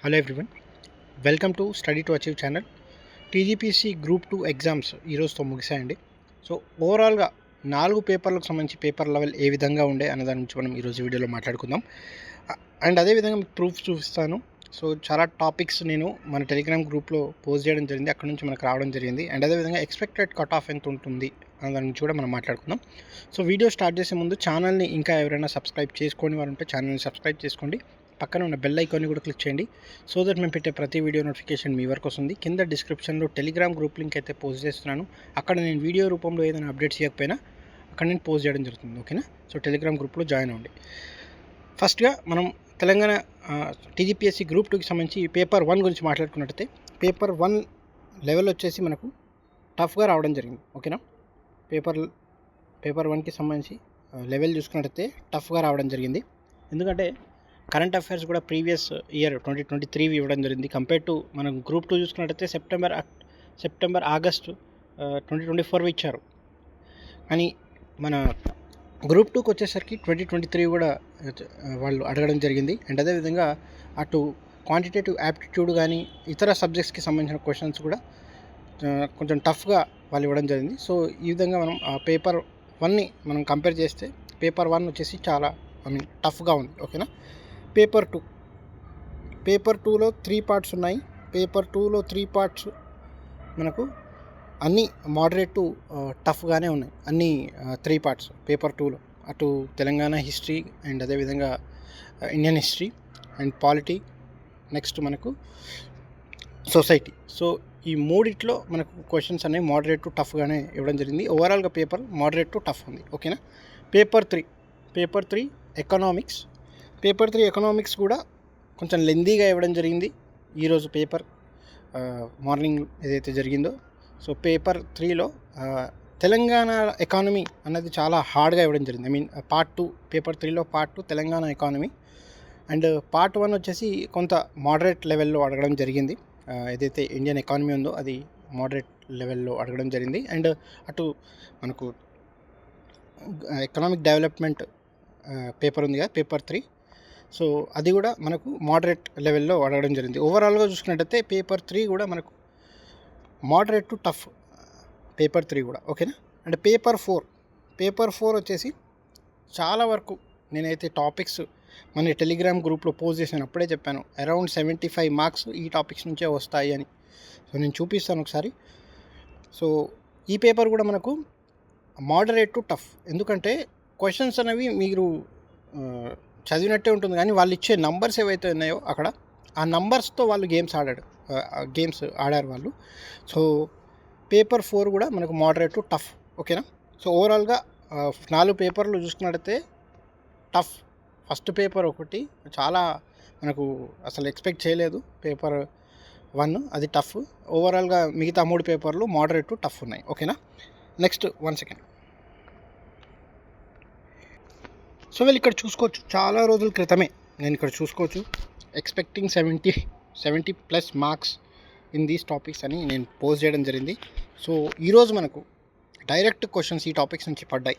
Hello everyone, welcome to study to achieve channel. TGPC group 2 exams ఈరోజుతో ముగిశాయండి. So ఓవరాల్గా 4 పేపర్లకు సంబంధించి పేపర్ లెవెల్ ఏ విధంగా ఉండే అన్న దాని నుంచి మనం ఈరోజు వీడియోలో మాట్లాడుకుందాం. అండ్ అదేవిధంగా మీకు ప్రూఫ్ చూపిస్తాను. సో చాలా టాపిక్స్ నేను మన టెలిగ్రామ్ గ్రూప్లో పోస్ట్ చేయడం జరిగింది, అక్కడ నుంచి మనకు రావడం జరిగింది. అండ్ అదేవిధంగా ఎక్స్పెక్టెడ్ కట్ ఆఫ్ ఎంత ఉంటుంది అన్న దాని నుంచి కూడా మనం మాట్లాడుకుందాం. సో వీడియో స్టార్ట్ చేసే ముందు ఛానల్ని ఇంకా ఎవరైనా సబ్స్క్రైబ్ చేసుకోని వారు ఉంటే ఛానల్ని సబ్స్క్రైబ్ చేసుకోండి. పక్కన ఉన్న బెల్ ఐకాన్ని కూడా క్లిక్ చేయండి, సో దట్ మేము పెట్టే ప్రతి వీడియో నోటిఫికేషన్ మీ వరకు వస్తుంది. కింద డిస్క్రిప్షన్లో టెలిగ్రామ్ గ్రూప్ లింక్ అయితే పోస్ట్ చేస్తున్నాను. అక్కడ నేను వీడియో రూపంలో ఏదైనా అప్డేట్స్ చేయకపోయినా అక్కడ నేను పోస్ట్ చేయడం జరుగుతుంది, ఓకేనా? సో టెలిగ్రామ్ గ్రూప్లో జాయిన్ అవ్వండి. ఫస్ట్గా మనం తెలంగాణ టీజీపీఎస్సీ గ్రూప్ 2కి సంబంధించి పేపర్ 1 గురించి మాట్లాడుకున్నట్టయితే పేపర్ 1 లెవెల్ వచ్చేసి మనకు టఫ్గా రావడం జరిగింది, ఓకేనా? పేపర్ 1కి సంబంధించి లెవెల్ చూసుకున్నట్టయితే టఫ్గా రావడం జరిగింది. ఎందుకంటే కరెంట్ అఫైర్స్ కూడా ప్రీవియస్ ఇయర్ 2023 ఇవ్వడం జరిగింది. కంపేర్ టు మనం గ్రూప్ 2 చూసుకున్నట్టయితే సెప్టెంబర్ ఆగస్టు 2024 ఇచ్చారు. కానీ మన గ్రూప్ 2కి వచ్చేసరికి 2023 కూడా వాళ్ళు అడగడం జరిగింది. అండ్ అదేవిధంగా అటు క్వాంటిటేటివ్ యాప్టిట్యూడ్ కానీ ఇతర సబ్జెక్ట్స్కి సంబంధించిన క్వశ్చన్స్ కూడా కొంచెం టఫ్గా వాళ్ళు ఇవ్వడం జరిగింది. సో ఈ విధంగా మనం పేపర్ 1ని మనం కంపేర్ చేస్తే పేపర్ 1 వచ్చేసి చాలా టఫ్గా ఉంది, ఓకేనా? పేపర్ 2లో 3 పార్ట్స్ ఉన్నాయి. పేపర్ 2లో 3 పార్ట్స్ మనకు అన్నీ మోడరేట్ టు టఫ్గానే ఉన్నాయి. అన్నీ 3 పార్ట్స్ పేపర్ 2లో అటు తెలంగాణ హిస్టరీ అండ్ అదేవిధంగా Indian history and polity, next మనకు సొసైటీ. సో ఈ మూడిట్లో మనకు క్వశ్చన్స్ అనేవి మోడరేట్ టు టఫ్గానే ఇవ్వడం జరిగింది. ఓవరాల్గా పేపర్ మోడరేట్ టు టఫ్ ఉంది, ఓకేనా? Paper 3 economics. పేపర్ 3 ఎకనామిక్స్ కూడా కొంచెం లెందీగా ఇవ్వడం జరిగింది ఈరోజు పేపర్ మార్నింగ్ ఏదైతే జరిగిందో. సో పేపర్ 3లో తెలంగాణ ఎకానమీ అన్నది చాలా హార్డ్గా ఇవ్వడం జరిగింది. పార్ట్ 2 పేపర్ 3లో part 2 Telangana economy and part 1 వచ్చేసి కొంత మోడరేట్ లెవెల్లో అడగడం జరిగింది. ఏదైతే ఇండియన్ ఎకానమీ ఉందో అది మోడరేట్ లెవెల్లో అడగడం జరిగింది. అండ్ అటు మనకు ఎకనామిక్ డెవలప్మెంట్ పేపర్ ఉంది కదా పేపర్ 3, సో అది కూడా మనకు మోడరేట్ లెవెల్లో అడగడం జరిగింది. ఓవరాల్గా చూసుకున్నట్టయితే పేపర్ 3 కూడా మనకు మోడరేట్ టు టఫ్ పేపర్ 3 కూడా, ఓకేనా? అండ్ పేపర్ 4 వచ్చేసి చాలా వరకు నేనైతే టాపిక్స్ మన టెలిగ్రామ్ గ్రూప్లో పోస్ట్ చేశాను, అప్పుడే చెప్పాను అరౌండ్ 75 మార్క్స్ ఈ టాపిక్స్ నుంచే వస్తాయి అని. సో నేను చూపిస్తాను ఒకసారి. సో ఈ పేపర్ కూడా మనకు మోడరేట్ టు టఫ్, ఎందుకంటే క్వశ్చన్స్ అనేవి మీరు చదివినట్టే ఉంటుంది, కానీ వాళ్ళు ఇచ్చే నంబర్స్ ఏవైతే ఉన్నాయో అక్కడ ఆ నంబర్స్తో వాళ్ళు గేమ్స్ ఆడారు వాళ్ళు. సో పేపర్ 4 కూడా మనకు మోడరేట్ టు టఫ్, ఓకేనా? సో ఓవరాల్గా 4 పేపర్లు చూసుకున్నట్టయితే టఫ్. ఫస్ట్ పేపర్ ఒకటి చాలా మనకు అసలు ఎక్స్పెక్ట్ చేయలేదు, పేపర్ 1 అది టఫ్. ఓవరాల్గా మిగతా 3 పేపర్లు మోడరేట్ టు టఫ్ ఉన్నాయి, ఓకేనా? Next 1 second. సో వీళ్ళు ఇక్కడ చూసుకోవచ్చు, చాలా రోజుల క్రితమే నేను ఇక్కడ చూసుకోవచ్చు expecting 70+ marks in these topics అని నేను పోస్ట్ చేయడం జరిగింది. సో ఈరోజు మనకు డైరెక్ట్ క్వశ్చన్స్ ఈ టాపిక్స్ నుంచి పడ్డాయి.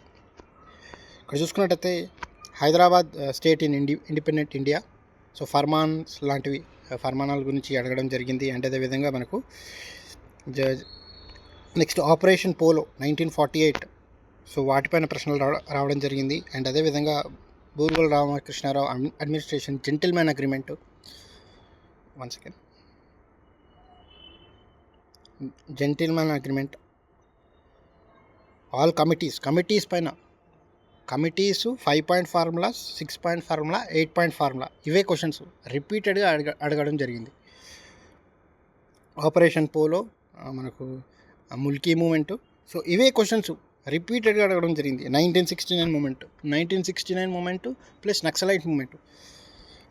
ఇక్కడ చూసుకున్నట్టయితే Hyderabad state in independent India, so ఫర్మానాల గురించి అడగడం జరిగింది. అండ్ అదేవిధంగా మనకు నెక్స్ట్ ఆపరేషన్ పోలో 1948, సో వాటిపైన ప్రశ్నలు రావడం జరిగింది. అండ్ అదేవిధంగా Burgula Ramakrishna Rao administration gentlemen agreement. 1 second. Gentlemen agreement, all committees పైన 5 point formula, 6 point formula, 8 point formula, ఇవే క్వశ్చన్స్ రిపీటెడ్గా అడగడం జరిగింది. ఆపరేషన్ పోలో మనకు ముల్కీ మూమెంట్, సో ఇవే క్వశ్చన్స్ రిపీటెడ్గా అడగడం జరిగింది. 1969 మూమెంట్ ప్లస్ నక్సలైట్ మూమెంట్,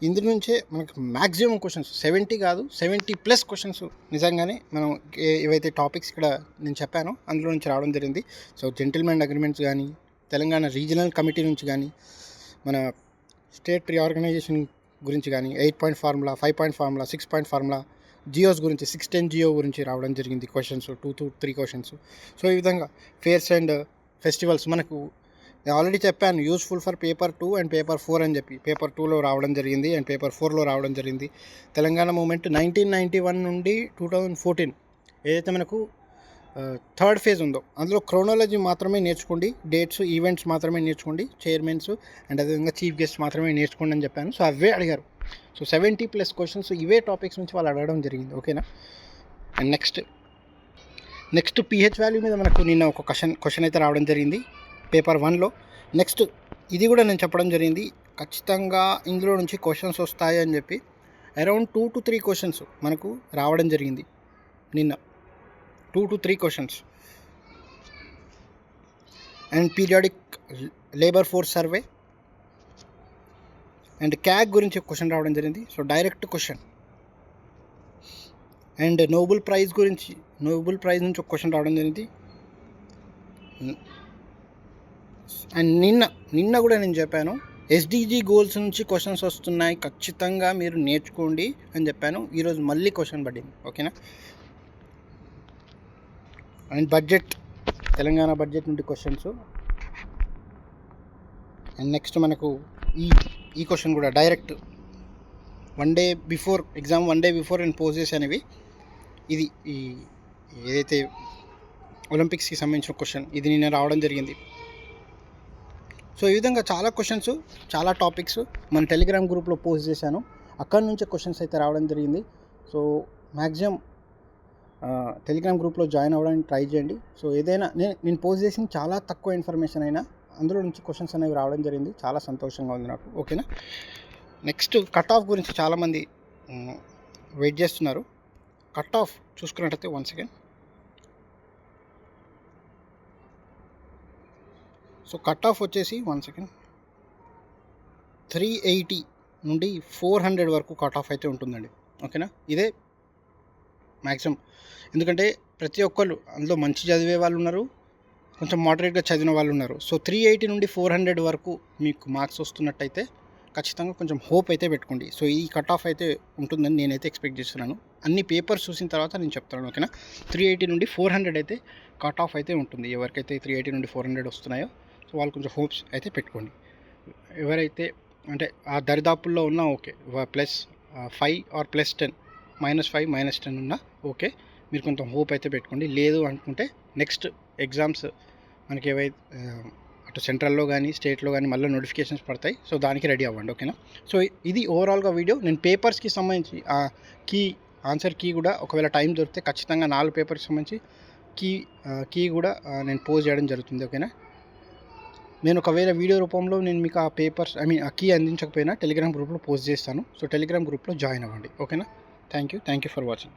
ఇందు నుంచే మనకు మ్యాక్సిమం క్వశ్చన్స్ 70 కాదు 70+ క్వశ్చన్స్ నిజంగానే మనం ఏవైతే టాపిక్స్ ఇక్కడ నేను చెప్పానో అందులో నుంచి రావడం జరిగింది. సో జెంటిల్మెన్ అగ్రిమెంట్స్ కానీ, తెలంగాణ రీజనల్ కమిటీ నుంచి కానీ, మన స్టేట్ రీఆర్గనైజేషన్ గురించి కానీ, 8 point formula, 5 point formula, 6 point formula, GOs గురించి 610 జియో గురించి రావడం జరిగింది క్వశ్చన్స్, 2 to 3 క్వశ్చన్స్. సో ఈ విధంగా ఫేర్స్ అండ్ ఫెస్టివల్స్ మనకు నేను ఆల్రెడీ చెప్పాను useful for paper 2 and paper 4 అని చెప్పి. పేపర్ 2లో రావడం జరిగింది అండ్ పేపర్ 4లో రావడం జరిగింది. తెలంగాణ మూమెంట్ 1991 నుండి 2014 ఏదైతే మనకు థర్డ్ ఫేజ్ ఉందో అందులో క్రోనాలజీ మాత్రమే నేర్చుకోండి, డేట్స్ ఈవెంట్స్ మాత్రమే నేర్చుకోండి, చైర్మన్స్ అండ్ అదేవిధంగా చీఫ్ గెస్ట్ మాత్రమే నేర్చుకోండి అని చెప్పాను. సో అవే అడిగారు. సో 70+ క్వశ్చన్స్ ఇవే టాపిక్స్ నుంచి వాళ్ళు అడగడం జరిగింది. ఓకేనా. అండ్ నెక్స్ట్ పిహెచ్ వాల్యూ మీద మనకు నిన్న ఒక క్వశ్చన్ అయితే రావడం జరిగింది పేపర్ 1లో. నెక్స్ట్ ఇది కూడా నేను చెప్పడం జరిగింది, ఖచ్చితంగా ఇందులో నుంచి క్వశ్చన్స్ వస్తాయి అని చెప్పి. అరౌండ్ 2 to 3 క్వశ్చన్స్ మనకు రావడం జరిగింది నిన్న. 2 to 3 questions. And periodic labour force survey and CAG గురించి క్వశ్చన్ రావడం జరిగింది. So direct question. And Nobel prize నుంచి ఒక క్వశ్చన్ రావడం జరిగింది. అండ్ నిన్న కూడా నేను చెప్పాను ఎస్డిజి గోల్స్ నుంచి క్వశ్చన్స్ వస్తున్నాయి, ఖచ్చితంగా మీరు నేర్చుకోండి అని చెప్పాను. ఈరోజు మళ్ళీ క్వశ్చన్ పడింది. ఓకేనా. అండ్ బడ్జెట్, తెలంగాణ బడ్జెట్ నుండి క్వశ్చన్స్. అండ్ నెక్స్ట్ మనకు ఈ క్వశ్చన్ కూడా డైరెక్ట్ వన్ డే బిఫోర్ నేను పోస్ట్ చేశాను ఇవి. ఇది ఏదైతే ఒలింపిక్స్కి సంబంధించిన క్వశ్చన్ ఇది నిన్న రావడం జరిగింది. సో ఈ విధంగా చాలా క్వశ్చన్స్, చాలా టాపిక్స్ మన టెలిగ్రామ్ గ్రూప్లో పోస్ట్ చేశాను. అక్కడి నుంచే క్వశ్చన్స్ అయితే రావడం జరిగింది. సో మ్యాక్సిమం టెలిగ్రామ్ గ్రూప్లో జాయిన్ అవ్వడానికి ట్రై చేయండి. సో ఏదైనా నేను పోస్ట్ చేసిన చాలా తక్కువ ఇన్ఫర్మేషన్ అయినా అందులో నుంచి క్వశ్చన్స్ అనేవి రావడం జరిగింది. చాలా సంతోషంగా ఉంది నాకు. ఓకేనా. నెక్స్ట్ కట్ ఆఫ్ గురించి చాలామంది వెయిట్ చేస్తున్నారు. కట్ ఆఫ్ చూసుకున్నట్టయితే one second. So cut off వచ్చేసి 380 నుండి 400 వరకు కట్ ఆఫ్ అయితే ఉంటుందండి. ఓకేనా. ఇదే మ్యాక్సిమం. ఎందుకంటే ప్రతి ఒక్కళ్ళు అందులో మంచి చదివే వాళ్ళు ఉన్నారు, కొంచెం మోడరేట్గా చదివిన వాళ్ళు ఉన్నారు. సో 380 నుండి 400 వరకు మీకు మార్క్స్ వస్తున్నట్టయితే ఖచ్చితంగా కొంచెం హోప్ అయితే పెట్టుకోండి. సో ఈ కట్ ఆఫ్ అయితే ఉంటుందని నేనైతే ఎక్స్పెక్ట్ చేస్తున్నాను. అన్ని పేపర్స్ చూసిన తర్వాత నేను చెప్తాను. ఓకేనా. 380 నుండి 400 అయితే కట్ ఆఫ్ అయితే ఉంటుంది. ఎవరికైతే 380 నుండి 400 వస్తున్నాయో సో వాళ్ళు కొంచెం హోప్స్ అయితే పెట్టుకోండి. ఎవరైతే అంటే ఆ దరిదాపుల్లో ఉన్నా ఓకే, +5 ఆర్ +10, -5 -10 ఉన్నా ఓకే, మీరు కొంచెం హోప్ అయితే పెట్టుకోండి. లేదు అనుకుంటే నెక్స్ట్ ఎగ్జామ్స్ మనకి ఏవైతే అటు సెంట్రల్లో కానీ స్టేట్లో కానీ మళ్ళీ నోటిఫికేషన్స్ పడతాయి. సో దానికి రెడీ అవ్వండి. ఓకేనా. సో ఇది ఓవరాల్గా వీడియో. నేను పేపర్స్కి సంబంధించి ఆన్సర్ కీ కూడా ఒకవేళ టైం దొరికితే ఖచ్చితంగా 4 పేపర్కి సంబంధించి కీ కూడా నేను పోస్ట్ చేయడం జరుగుతుంది. ఓకేనా. నేను ఒకవేళ వీడియో రూపంలో నేను మీకు ఆ పేపర్స్ ఆ కీ అందించకపోయినా టెలిగ్రామ్ గ్రూప్లో పోస్ట్ చేస్తాను. సో టెలిగ్రామ్ గ్రూప్లో జాయిన్ అవ్వండి. ఓకేనా. Thank you for watching.